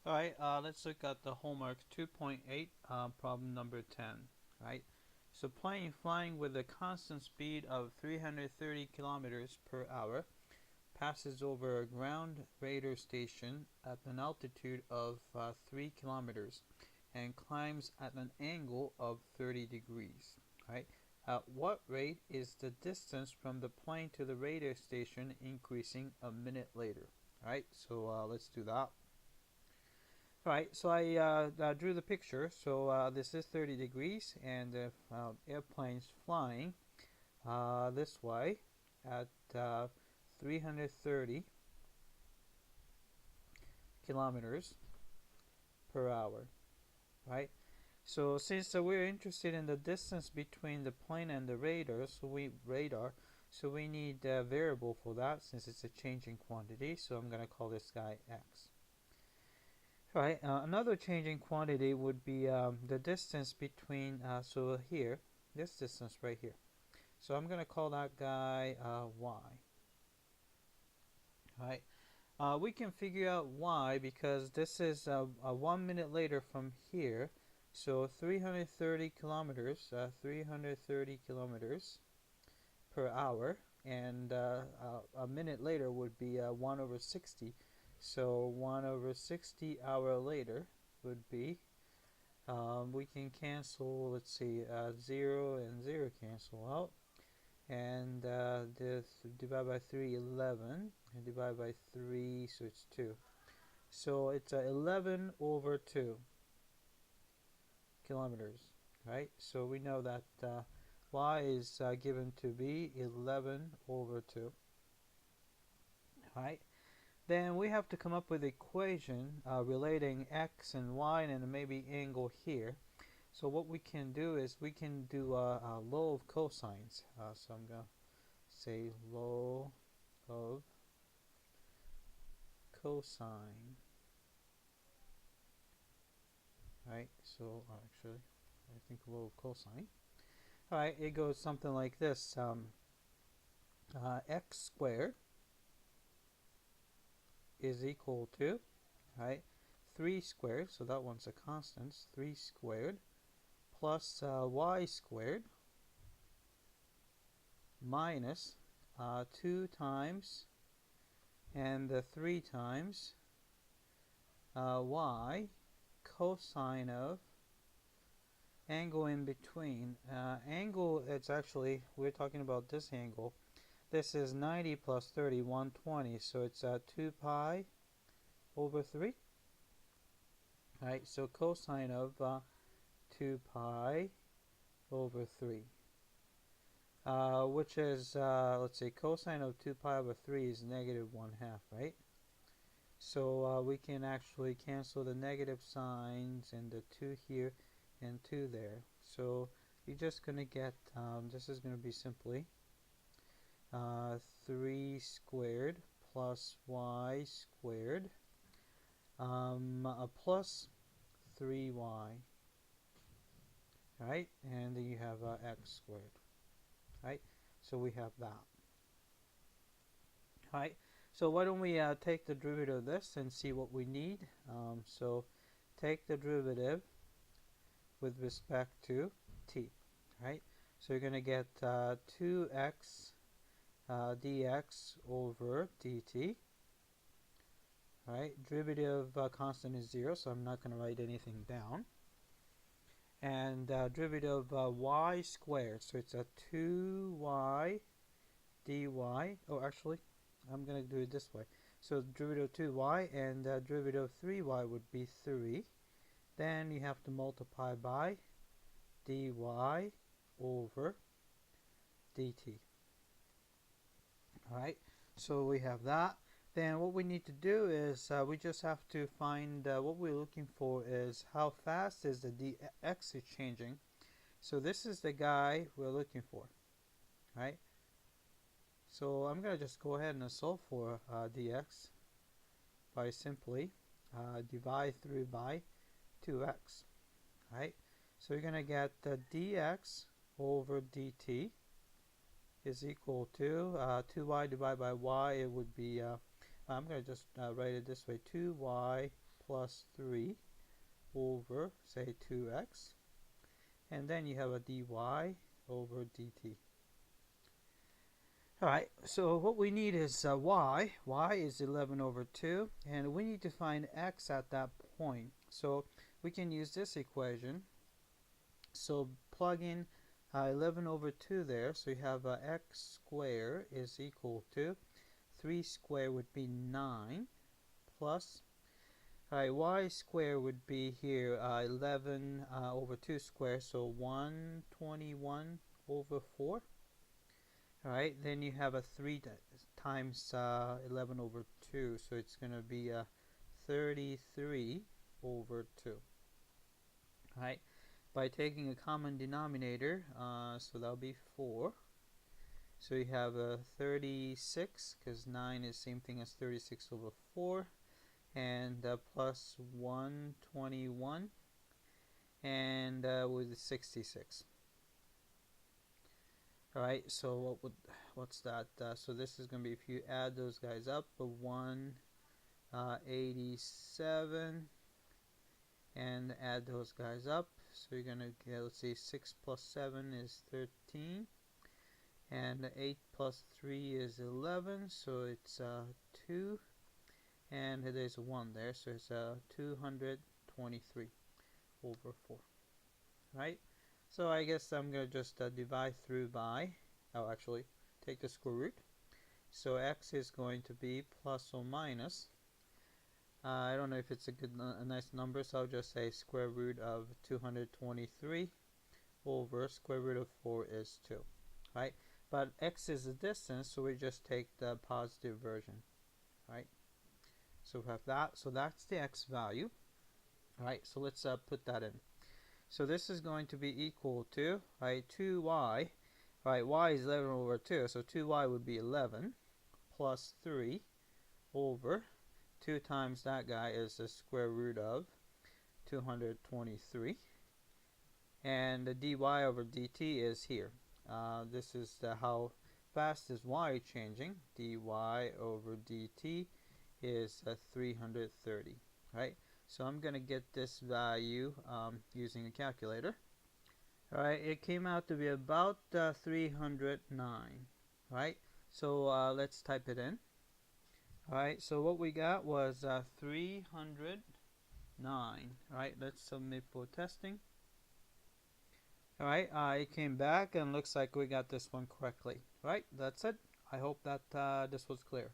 Alright, let's look at the homework 2.8, problem number 10. Right? So plane flying with a constant speed of 330 kilometers per hour passes over a ground radar station at an altitude of 3 kilometers and climbs at an angle of 30 degrees. Right? At what rate is the distance from the plane to the radar station increasing a minute later? Alright, so let's do that. Right, so I drew the picture. So this is 30 degrees, and the airplane's flying this way at 330 kilometers per hour. Right. So since we're interested in the distance between the plane and the radar, so we need a variable for that since it's a changing quantity. So I'm going to call this guy x. Right, another changing quantity would be the distance between, so here, this distance right here. So I'm going to call that guy y. Right, we can figure out y because this is 1 minute later from here. So 330 kilometers, 330 kilometers per hour, and a minute later would be 1 over 60. So 1 over 60 hour later would be, we can cancel, let's see, 0 and 0 cancel out. And this divide by 3, 11. And divide by 3, so it's 2. So it's 11 over 2 kilometers, right? So we know that y is given to be 11 over 2, right? Then we have to come up with an equation relating x and y and maybe angle here. So what we can do is we can do a law of cosines. So I'm going to say law of cosine. Right, so actually I think law of cosine. Alright, it goes something like this. X squared is equal to, right, 3 squared, so that one's a constant, 3 squared, plus y squared minus 2 times and 3 times y cosine of angle in between. Angle, it's actually, we're talking about this angle. This is 90 plus 30, 120, so it's 2 pi over 3. Right, so cosine of 2 pi over 3, which is, let's say, cosine of 2 pi over 3 is negative 1/2, right? So we can actually cancel the negative signs and the 2 here and 2 there. So you're just going to get, this is going to be simply 3 squared plus y squared plus 3y, right? And then you have x squared, right? So we have that, right? So why don't we take the derivative of this and see what we need. So take the derivative with respect to t, right? So you're going to get 2x dx over dt, right? Derivative constant is 0, so I'm not going to write anything down. And derivative y squared, so it's a 2y dy. Oh, actually, I'm going to do it this way. So derivative 2y and derivative 3y would be 3. Then you have to multiply by dy over dt. Alright, so we have that. Then what we need to do is we just have to find what we're looking for is how fast is the dx is changing. So this is the guy we're looking for, right? So I'm going to just go ahead and solve for dx by simply divide through by 2x, right? So you're going to get dx over dt is equal to 2y divided by y. It would be, I'm going to just write it this way, 2y plus 3 over, say, 2x. And then you have a dy over dt. Alright, so what we need is y. Y is 11 over 2. And we need to find x at that point. So we can use this equation. So plug in 11 over 2 there. So you have x squared is equal to 3 squared would be 9 plus, y squared would be here 11 over 2 squared, so 121 over 4. Alright, then you have a 3 times 11 over 2, so it's going to be 33 over 2. Alright, by taking a common denominator, so that'll be 4. So you have a 36, because 9 is the same thing as 36 over 4, and plus 121, and with 66. Alright, so what's that? So this is going to be, if you add those guys up, 187, and add those guys up, so you're going to get, let's see, 6 plus 7 is 13. And 8 plus 3 is 11, so it's 2, and there's a 1 there, so it's 223 over 4. Right? So I guess I'm going to just divide through by, actually take the square root. So x is going to be plus or minus, I don't know if it's a nice number, so I'll just say square root of 223 over square root of 4 is 2. Right? But x is the distance, so we just take the positive version, right? So we have that. So that's the x value, right? So let's put that in. So this is going to be equal to, right, 2y, right? Y is 11 over 2, so 2y would be 11 plus 3 over 2 times that guy is the square root of 223, and the dy over dt is here. This is how fast is y changing. Dy over dt is 330, right? So I'm going to get this value using a calculator. Alright, it came out to be about 309, right? So let's type it in. Alright, so what we got was 309, right? Let's submit for testing. Alright, it came back and looks like we got this one correctly. Right, that's it. I hope that this was clear.